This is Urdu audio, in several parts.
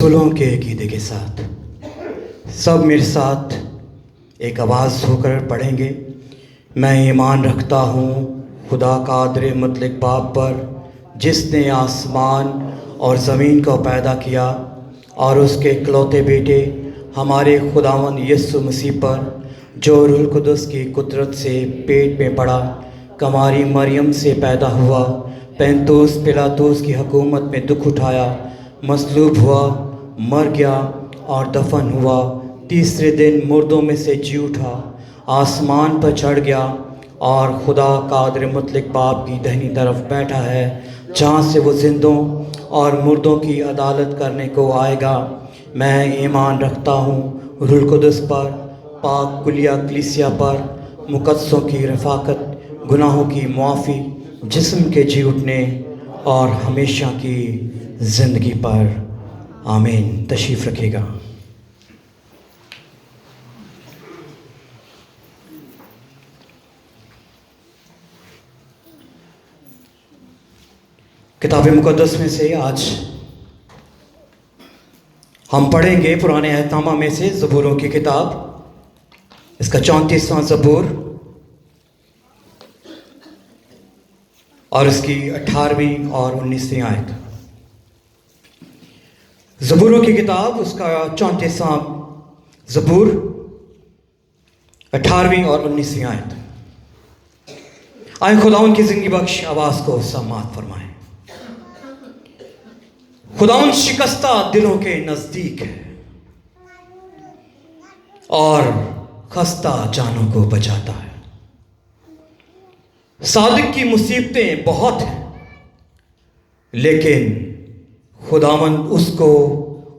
رسولوں کے عقیدے کے ساتھ سب میرے ساتھ ایک آواز ہو کر پڑھیں گے۔ میں ایمان رکھتا ہوں خدا قادر مطلق باپ پر، جس نے آسمان اور زمین کو پیدا کیا، اور اس کے اکلوتے بیٹے ہمارے خداوند یسوع مسیح پر، جو روح القدس کی قدرت سے پیٹ میں پڑا، کماری مریم سے پیدا ہوا، پینتوس پلاطوس کی حکومت میں دکھ اٹھایا، مصلوب ہوا، مر گیا اور دفن ہوا، تیسرے دن مردوں میں سے جی اٹھا، آسمان پر چڑھ گیا اور خدا قادر مطلق باپ کی دہنی طرف بیٹھا ہے، جہاں سے وہ زندوں اور مردوں کی عدالت کرنے کو آئے گا۔ میں ایمان رکھتا ہوں روح القدس پر، پاک کلیہ کلیسیا پر، مقدسوں کی رفاقت، گناہوں کی معافی، جسم کے جی اٹھنے اور ہمیشہ کی زندگی پر۔ آمین۔ تشریف رکھے گا۔ کتاب مقدس میں سے آج ہم پڑھیں گے پرانے عہد نامہ میں سے زبوروں کی کتاب، اس کا 34واں زبور اور اس کی 18ویں اور 19ویں آیت۔ زبوروں کی کتاب، اس کا 34واں زبور، 18ویں اور 19ویں آیت۔ آئے خداوند کی زندگی بخش آواز کو سماعت فرمائیں۔ خداوند شکستہ دلوں کے نزدیک ہے اور خستہ جانوں کو بچاتا ہے۔ صادق کی مصیبتیں بہت ہیں، لیکن خداوند اس کو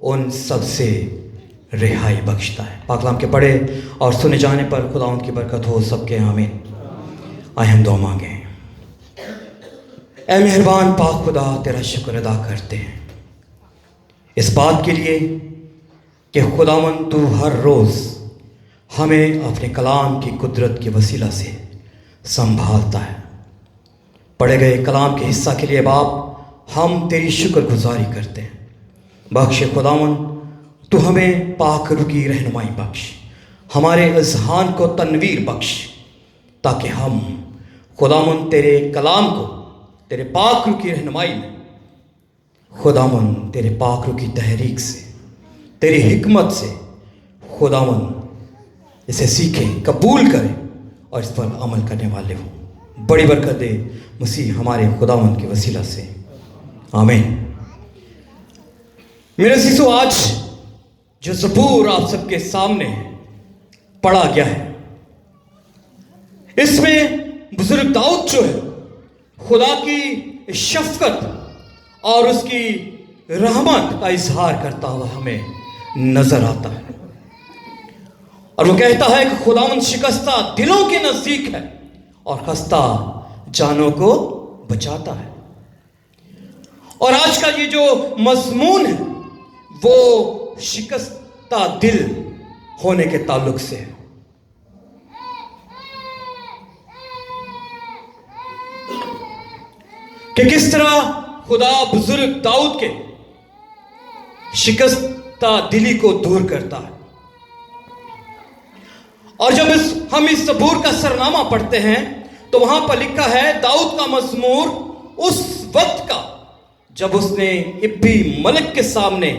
ان سب سے رہائی بخشتا ہے۔ پاک کلام کے پڑھے اور سنے جانے پر خداوند کی برکت ہو سب کے، آمین۔ آئے ہم دعا مانگیں۔ اے مہربان پاک خدا، تیرا شکر ادا کرتے ہیں اس بات کے لیے کہ خداوند تو ہر روز ہمیں اپنے کلام کی قدرت کے وسیلہ سے سنبھالتا ہے۔ پڑھے گئے کلام کے حصہ کے لیے باپ ہم تیری شکر گزاری کرتے ہیں۔ بخش خداوند تو ہمیں پاک روح کی رہنمائی بخش، ہمارے اذہان کو تنویر بخش، تاکہ ہم خداوند تیرے کلام کو تیرے پاک روح کی رہنمائی میں، خداوند تیرے پاک روح کی تحریک سے، تیری حکمت سے خداوند اسے سیکھیں، قبول کریں اور اس پر عمل کرنے والے ہوں۔ بڑی برکت دے مسیح ہمارے خداوند کے وسیلہ سے، آمین۔ میرے عزیزو، آج جو زبور آپ سب کے سامنے پڑھا گیا ہے، اس میں بزرگ داؤد جو ہے خدا کی شفقت اور اس کی رحمت کا اظہار کرتا ہوا ہمیں نظر آتا ہے، اور وہ کہتا ہے کہ خداوند شکستہ دلوں کے نزدیک ہے اور خستہ جانوں کو بچاتا ہے۔ اور آج کا یہ جو مضمون ہے وہ شکستہ دل ہونے کے تعلق سے ہے۔ کہ کس طرح خدا بزرگ داؤد کے شکستہ دلی کو دور کرتا ہے۔ اور جب ہم اس زبور کا سرنامہ پڑھتے ہیں تو وہاں پر لکھا ہے داؤد کا مزمور اس وقت کا جب اس نے ابی ملک کے سامنے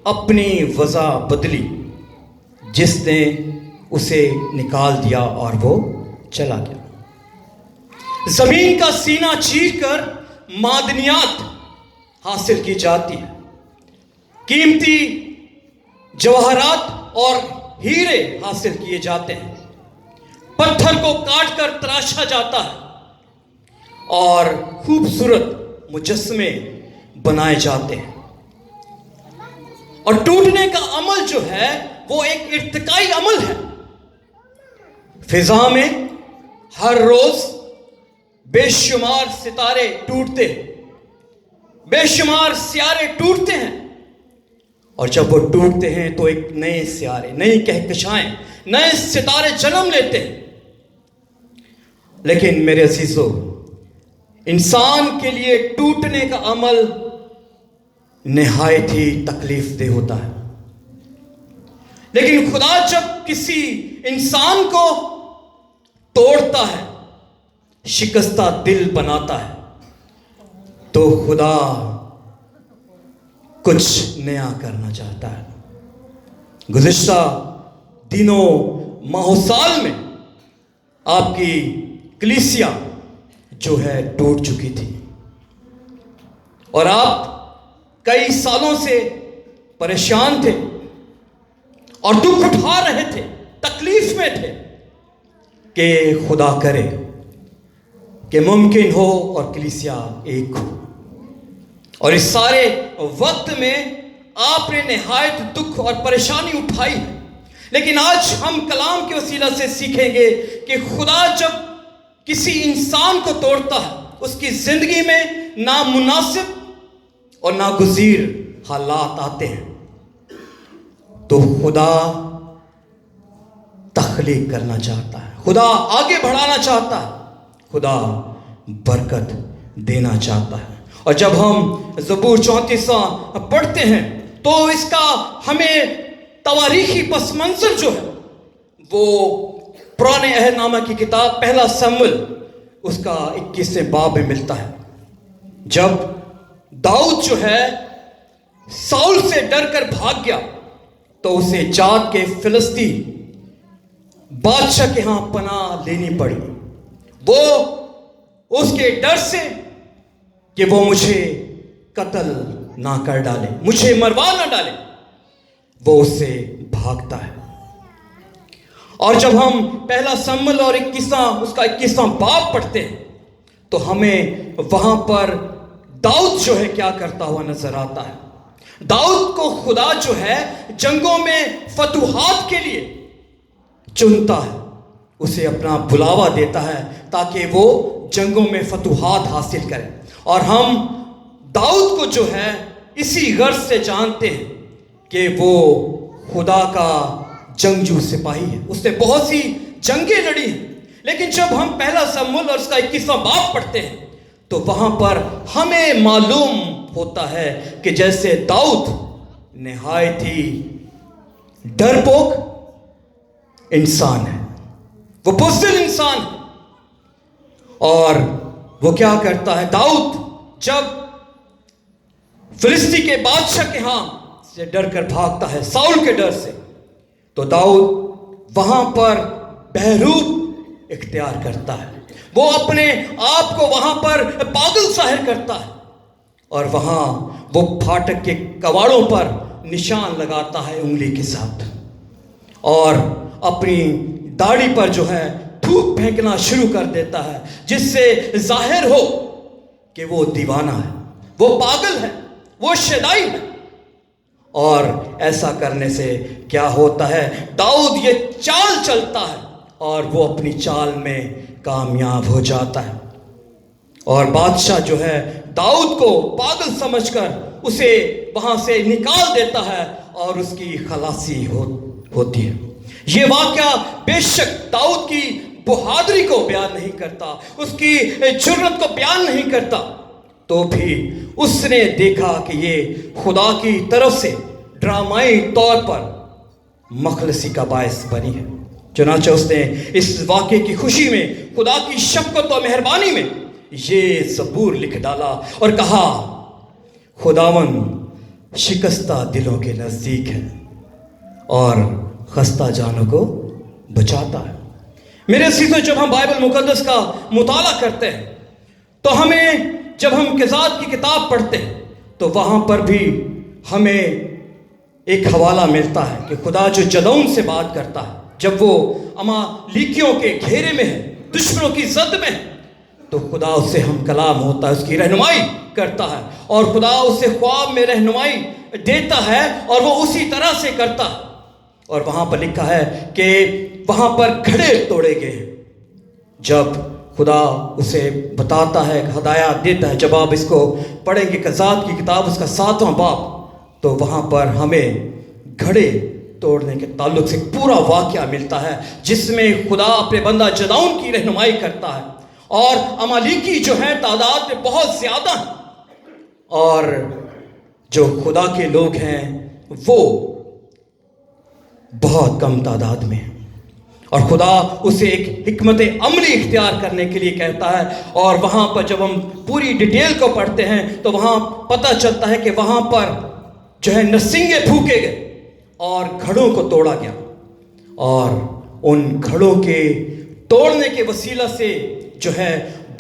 اپنی وضع بدلی، جس نے اسے نکال دیا اور وہ چلا گیا۔ زمین کا سینہ چیر کر معدنیات حاصل کی جاتی ہے، قیمتی جواہرات اور ہیرے حاصل کیے جاتے ہیں، پتھر کو کاٹ کر تراشا جاتا ہے اور خوبصورت مجسمے بنائے جاتے ہیں۔ اور ٹوٹنے کا عمل جو ہے وہ ایک ارتقائی عمل ہے۔ فضا میں ہر روز بے شمار ستارے ٹوٹتے ہیں، بے شمار سیارے ٹوٹتے ہیں، اور جب وہ ٹوٹتے ہیں تو ایک نئے سیارے، نئی کہکشائیں، نئے ستارے جنم لیتے ہیں۔ لیکن میرے عزیزو، انسان کے لیے ٹوٹنے کا عمل نہایت ہی تکلیف دہ ہوتا ہے. لیکن خدا جب کسی انسان کو توڑتا ہے، شکستہ دل بناتا ہے، تو خدا کچھ نیا کرنا چاہتا ہے. گزشتہ دنوں ماہ سال میں آپ کی کلیسیا جو ہے ٹوٹ چکی تھی، اور آپ کئی سالوں سے پریشان تھے اور دکھ اٹھا رہے تھے، تکلیف میں تھے کہ خدا کرے کہ ممکن ہو اور کلیسیا ایک ہو. اور اس سارے وقت میں آپ نے نہایت دکھ اور پریشانی اٹھائی ہے. لیکن آج ہم کلام کے وسیلہ سے سیکھیں گے کہ خدا جب کسی انسان کو توڑتا ہے، اس کی زندگی میں نامناسب اور ناگزیر حالات آتے ہیں، تو خدا تخلیق کرنا چاہتا ہے، خدا آگے بڑھانا چاہتا ہے، خدا برکت دینا چاہتا ہے. اور جب ہم زبور 34 پڑھتے ہیں تو اس کا ہمیں تواریخی پس منظر جو ہے وہ پرانے عہد نامہ کی کتاب پہلا سموئیل اس کا 21 باب میں ملتا ہے. جب داؤد جو ہے ساؤل سے ڈر کر بھاگ گیا تو اسے جات کے فلسطی بادشاہ کے ہاں پناہ لینی پڑی. وہ اس کے ڈر سے کہ وہ مجھے قتل نہ کر ڈالے، مجھے مروا نہ ڈالے، وہ اس سے بھاگتا ہے. اور جب ہم پہلا سموئیل اور 21واں باب پڑھتے ہیں تو ہمیں وہاں پر داؤد جو ہے کیا کرتا ہوا نظر آتا ہے. داؤد کو خدا جو ہے جنگوں میں فتوحات کے لیے چنتا ہے، اسے اپنا بلاوا دیتا ہے تاکہ وہ جنگوں میں فتوحات حاصل کرے. اور ہم داؤد کو جو ہے اسی غرض سے جانتے ہیں کہ وہ خدا کا جنگجو سپاہی ہے، اس نے بہت سی جنگیں لڑی ہیں. لیکن جب ہم پہلا سموئیل اور اس کا 21واں باب پڑھتے ہیں تو وہاں پر ہمیں معلوم ہوتا ہے کہ جیسے داؤد نہایت ہی ڈرپوک انسان ہے، وہ بزدل انسان ہے. اور وہ کیا کرتا ہے؟ داؤد جب فلسطی کے بادشاہ کے ہاں سے ڈر کر بھاگتا ہے، ساؤل کے ڈر سے، تو داؤد وہاں پر بہروپ اختیار کرتا ہے. وہ اپنے آپ کو وہاں پر پاگل ظاہر کرتا ہے اور وہاں وہ پھاٹک کے کواڑوں پر نشان لگاتا ہے انگلی کے ساتھ، اور اپنی داڑھی پر جو ہے تھوک پھینکنا شروع کر دیتا ہے، جس سے ظاہر ہو کہ وہ دیوانہ ہے، وہ پاگل ہے، وہ شیدائی ہے. اور ایسا کرنے سے کیا ہوتا ہے؟ داؤد یہ چال چلتا ہے اور وہ اپنی چال میں کامیاب ہو جاتا ہے. اور بادشاہ جو ہے داؤد کو پاگل سمجھ کر اسے وہاں سے نکال دیتا ہے اور اس کی خلاصی ہوتی ہے. یہ واقعہ بے شک داؤد کی بہادری کو بیان نہیں کرتا، اس کی جرت کو بیان نہیں کرتا، تو بھی اس نے دیکھا کہ یہ خدا کی طرف سے ڈرامائی طور پر مخلصی کا باعث بنی ہے. چنانچہ اس نے اس واقعے کی خوشی میں خدا کی شفقت و مہربانی میں یہ زبور لکھ ڈالا اور کہا، خداوند شکستہ دلوں کے نزدیک ہے اور خستہ جانوں کو بچاتا ہے. میرے عزیزو، جب ہم بائبل مقدس کا مطالعہ کرتے ہیں تو ہمیں جب ہم قضات کی کتاب پڑھتے ہیں تو وہاں پر بھی ہمیں ایک حوالہ ملتا ہے کہ خدا جو جدعون سے بات کرتا ہے جب وہ امالیکیوں کے گھیرے میں ہے، دشمنوں کی زد میں ہے، تو خدا اس سے ہم کلام ہوتا ہے، اس کی رہنمائی کرتا ہے، اور خدا اسے خواب میں رہنمائی دیتا ہے اور وہ اسی طرح سے کرتا ہے. اور وہاں پر لکھا ہے کہ وہاں پر گھڑے توڑے گئے ہیں. جب خدا اسے بتاتا ہے، ہدایات دیتا ہے، جب آپ اس کو پڑھیں گے قضات کی کتاب اس کا 7واں باب، تو وہاں پر ہمیں گھڑے توڑنے کے تعلق سے پورا واقعہ ملتا ہے جس میں خدا اپنے بندہ جدعون کی رہنمائی کرتا ہے. اور امالیکی جو ہے تعداد میں بہت زیادہ ہیں، اور جو خدا کے لوگ ہیں وہ بہت کم تعداد میں ہیں، اور خدا اسے ایک حکمت عملی اختیار کرنے کے لیے کہتا ہے۔ اور وہاں پر جب ہم پوری ڈیٹیل کو پڑھتے ہیں تو وہاں پتہ چلتا ہے کہ وہاں پر جو ہے نرسنگے پھونکے گئے اور گھڑوں کو توڑا گیا، اور ان گھڑوں کے توڑنے کے وسیلہ سے جو ہے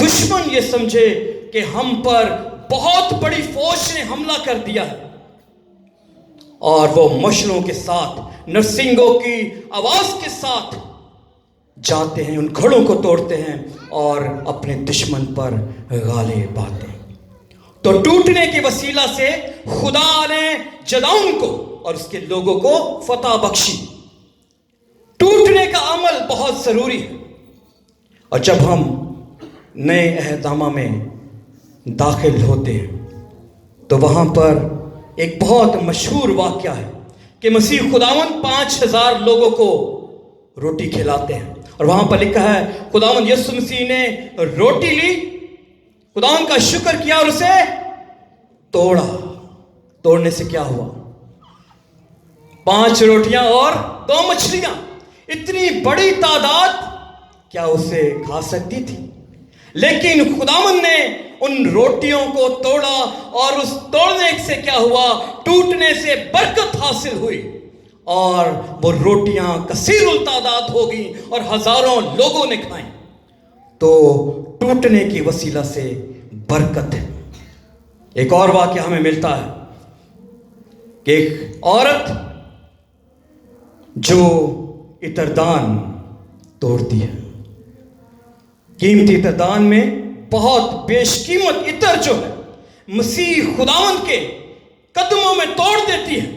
دشمن یہ سمجھے کہ ہم پر بہت بڑی فوج نے حملہ کر دیا ہے، اور وہ مشلوں کے ساتھ، نرسنگوں کی آواز کے ساتھ جاتے ہیں، ان گھڑوں کو توڑتے ہیں اور اپنے دشمن پر غالب آتے ہیں۔ تو ٹوٹنے کے وسیلہ سے خدا نے جدعون کو اور اس کے لوگوں کو فتح بخشی۔ ٹوٹنے کا عمل بہت ضروری ہے، اور جب ہم نئے عہد نامہ میں داخل ہوتے ہیں تو وہاں پر ایک بہت مشہور واقعہ ہے کہ مسیح خداوند 5000 لوگوں کو روٹی کھلاتے ہیں، اور وہاں پر لکھا ہے خداوند یسوع مسیح نے روٹی لی، خداوند کا شکر کیا اور اسے توڑا۔ توڑنے سے کیا ہوا؟ 5 روٹیاں اور 2 مچھلیاں، اتنی بڑی تعداد کیا اسے کھا سکتی تھی؟ لیکن خداوند نے ان روٹیوں کو توڑا، اور اس توڑنے سے کیا ہوا؟ ٹوٹنے سے برکت حاصل ہوئی، اور وہ روٹیاں کثیر التعداد ہو گئیں اور ہزاروں لوگوں نے کھائیں۔ تو ٹوٹنے کی وسیلہ سے برکت ہے۔ ایک اور واقعہ ہمیں ملتا ہے کہ ایک عورت جو عطردان توڑتی ہے، قیمتی عطردان میں بہت بیش قیمت عطر جو ہے مسیح خداوند کے قدموں میں توڑ دیتی ہے۔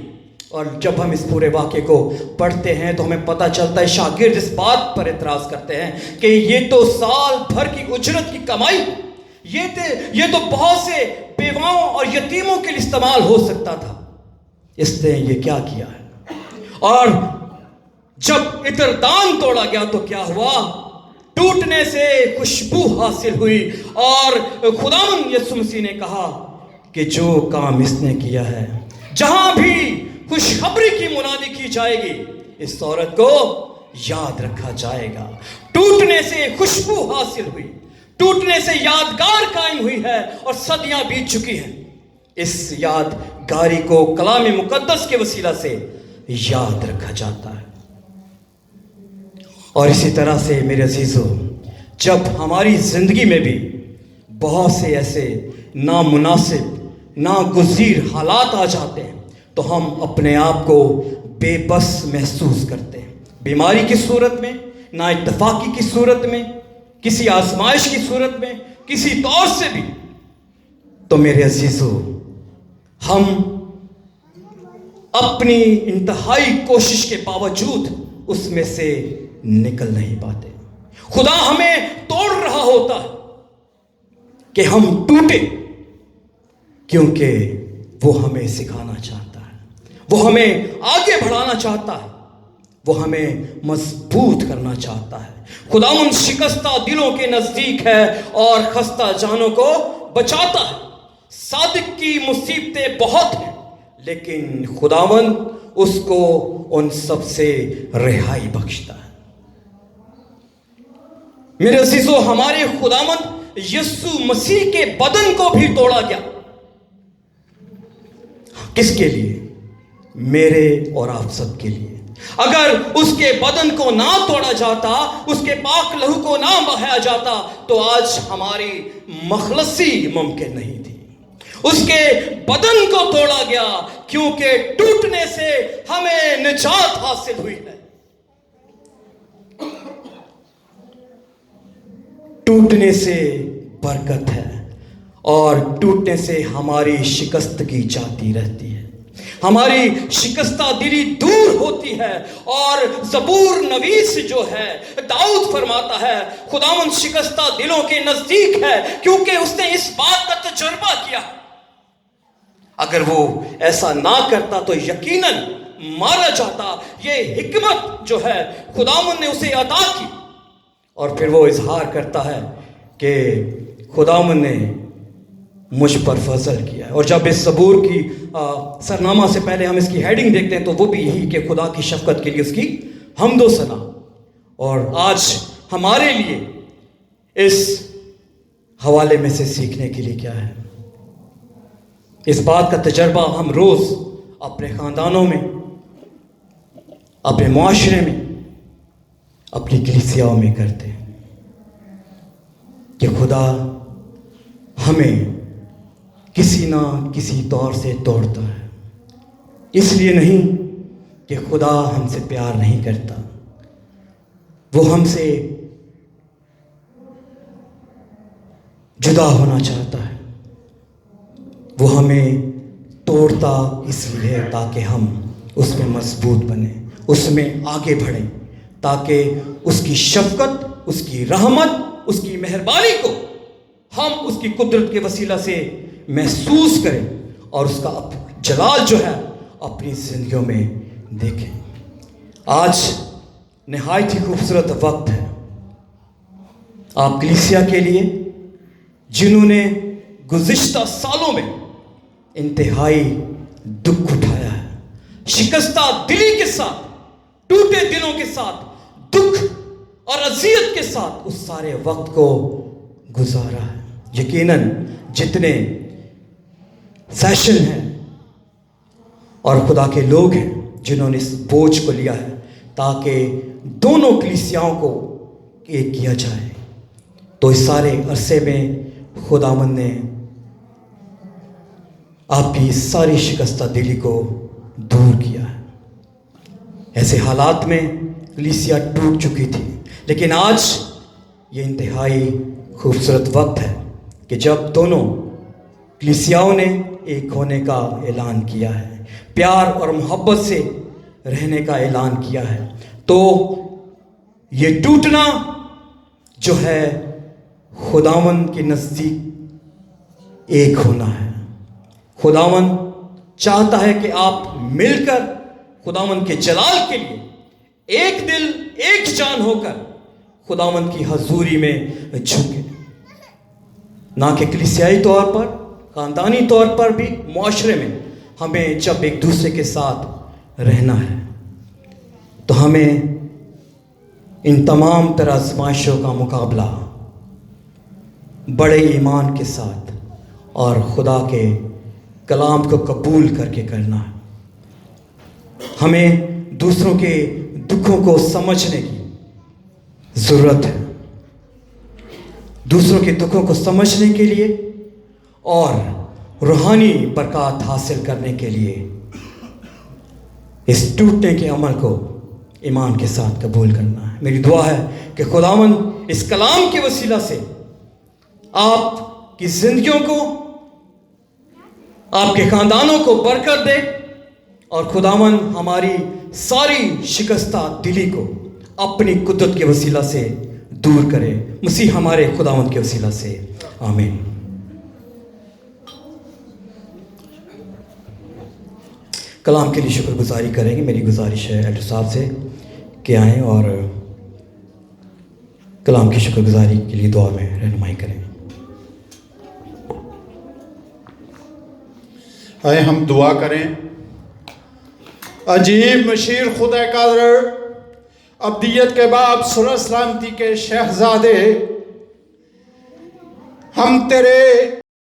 اور جب ہم اس پورے واقعے کو پڑھتے ہیں تو ہمیں پتہ چلتا ہے شاگرد اس بات پر اعتراض کرتے ہیں کہ یہ تو سال بھر کی اجرت کی کمائی، یہ تو بہت سے بیواؤں اور یتیموں کے لیے استعمال ہو سکتا تھا، اس نے یہ کیا کیا ہے؟ اور جب عطردان توڑا گیا تو کیا ہوا؟ ٹوٹنے سے خوشبو حاصل ہوئی، اور خداوند یسوع مسیح نے کہا کہ جو کام اس نے کیا ہے، جہاں بھی خوشخبری کی منادی کی جائے گی اس عورت کو یاد رکھا جائے گا۔ ٹوٹنے سے خوشبو حاصل ہوئی، ٹوٹنے سے یادگار قائم ہوئی ہے، اور صدیاں بیت چکی ہیں۔ اس یادگاری کو کلام مقدس کے وسیلہ سے یاد رکھا جاتا ہے۔ اور اسی طرح سے میرے عزیزو، جب ہماری زندگی میں بھی بہت سے ایسے نامناسب، ناگزیر حالات آ جاتے ہیں تو ہم اپنے آپ کو بے بس محسوس کرتے ہیں، بیماری کی صورت میں، نا اتفاقی کی صورت میں، کسی آزمائش کی صورت میں، کسی طور سے بھی۔ تو میرے عزیزو، ہم اپنی انتہائی کوشش کے باوجود اس میں سے نکل نہیں پاتے۔ خدا ہمیں توڑ رہا ہوتا ہے کہ ہم ٹوٹے، کیونکہ وہ ہمیں سکھانا چاہتا ہے، وہ ہمیں آگے بڑھانا چاہتا ہے، وہ ہمیں مضبوط کرنا چاہتا ہے۔ خداوند شکستہ دلوں کے نزدیک ہے اور خستہ جانوں کو بچاتا ہے۔ صادق کی مصیبتیں بہت ہیں، لیکن خداوند اس کو ان سب سے رہائی بخشتا ہے۔ میرے عزیزو، ہمارے خداوند یسوع مسیح کے بدن کو بھی توڑا گیا۔ کس کے لیے؟ میرے اور آپ سب کے لیے۔ اگر اس کے بدن کو نہ توڑا جاتا، اس کے پاک لہو کو نہ بہایا جاتا تو آج ہماری مخلصی ممکن نہیں تھی۔ اس کے بدن کو توڑا گیا کیونکہ ٹوٹنے سے ہمیں نجات حاصل ہوئی ہے۔ ٹوٹنے سے برکت ہے، اور ٹوٹنے سے ہماری شکستگی جاتی رہتی ہے، ہماری شکستہ دلی دور ہوتی ہے۔ اور زبور نویس جو ہے داؤد فرماتا ہے خداوند شکستہ دلوں کے نزدیک ہے، کیونکہ اس نے اس بات کا تجربہ کیا۔ اگر وہ ایسا نہ کرتا تو یقیناً مارا جاتا۔ یہ حکمت جو ہے خداوند نے اسے عطا کی، اور پھر وہ اظہار کرتا ہے کہ خداوند نے مجھ پر فضل کیا ہے. اور جب اس زبور کی سرنامہ سے پہلے ہم اس کی ہیڈنگ دیکھتے ہیں تو وہ بھی یہی کہ خدا کی شفقت کے لیے اس کی حمد و ثنا. اور آج ہمارے لیے اس حوالے میں سے سیکھنے کے لیے کیا ہے؟ اس بات کا تجربہ ہم روز اپنے خاندانوں میں، اپنے معاشرے میں، اپنی کلیسیاؤں میں کرتے ہیں کہ خدا ہمیں کسی نہ کسی طور سے توڑتا ہے. اس لیے نہیں کہ خدا ہم سے پیار نہیں کرتا، وہ ہم سے جدا ہونا چاہتا ہے. وہ ہمیں توڑتا اس لیے تاکہ ہم اس میں مضبوط بنیں، اس میں آگے بڑھیں، تاکہ اس کی شفقت، اس کی رحمت، اس کی مہربانی کو ہم اس کی قدرت کے وسیلہ سے محسوس کریں اور اس کا جلال جو ہے اپنی زندگیوں میں دیکھیں. آج نہایت ہی خوبصورت وقت ہے آپ کلیسیا کے لیے، جنہوں نے گزشتہ سالوں میں انتہائی دکھ اٹھایا ہے، شکستہ دلی کے ساتھ، ٹوٹے دلوں کے ساتھ، دکھ اور اذیت کے ساتھ اس سارے وقت کو گزارا ہے. یقیناً جتنے سیشن ہیں اور خدا کے لوگ ہیں جنہوں نے اس بوجھ کو لیا ہے تاکہ دونوں کلیسیاؤں کو ایک کیا جائے، تو اس سارے عرصے میں خداوند نے آپ کی ساری شکستہ دلی کو دور کیا ہے. ایسے حالات میں کلیسیا ٹوٹ چکی تھی، لیکن آج یہ انتہائی خوبصورت وقت ہے کہ جب دونوں کلیسیاؤں نے ایک ہونے کا اعلان کیا ہے، پیار اور محبت سے رہنے کا اعلان کیا ہے. تو یہ ٹوٹنا جو ہے خداوند کے نزدیک ایک ہونا ہے. خداوند چاہتا ہے کہ آپ مل کر خداوند کے جلال کے لیے ایک دل ایک جان ہو کر خداوند کی حضوری میں جھکیں، نہ کہ کلیسیائی طور پر، خاندانی طور پر بھی، معاشرے میں. ہمیں جب ایک دوسرے کے ساتھ رہنا ہے تو ہمیں ان تمام طرح آزمائشوں کا مقابلہ بڑے ایمان کے ساتھ اور خدا کے کلام کو قبول کر کے کرنا ہے. ہمیں دوسروں کے دکھوں کو سمجھنے کی ضرورت ہے، دوسروں کے دکھوں کو سمجھنے کے لیے اور روحانی برکات حاصل کرنے کے لیے اس ٹوٹنے کے عمل کو ایمان کے ساتھ قبول کرنا ہے. میری دعا ہے کہ خداوند اس کلام کے وسیلہ سے آپ کی زندگیوں کو، آپ کے خاندانوں کو برکت دے اور خداوند ہماری ساری شکستہ دلی کو اپنی قدرت کے وسیلہ سے دور کرے. مسیح ہمارے خداوند کے وسیلہ سے آمین. کلام کے لیے شکر گزاری کریں گے. میری گزارش ہے ایلڈر صاحب سے کہ آئیں اور کلام کی شکر گزاری کے لیے دعا میں رہنمائی کریں. آئے ہم دعا کریں. عجیب مشیر خدا قادر، ابدیت کے باپ، سر سلامتی کے شہزادے، ہم تیرے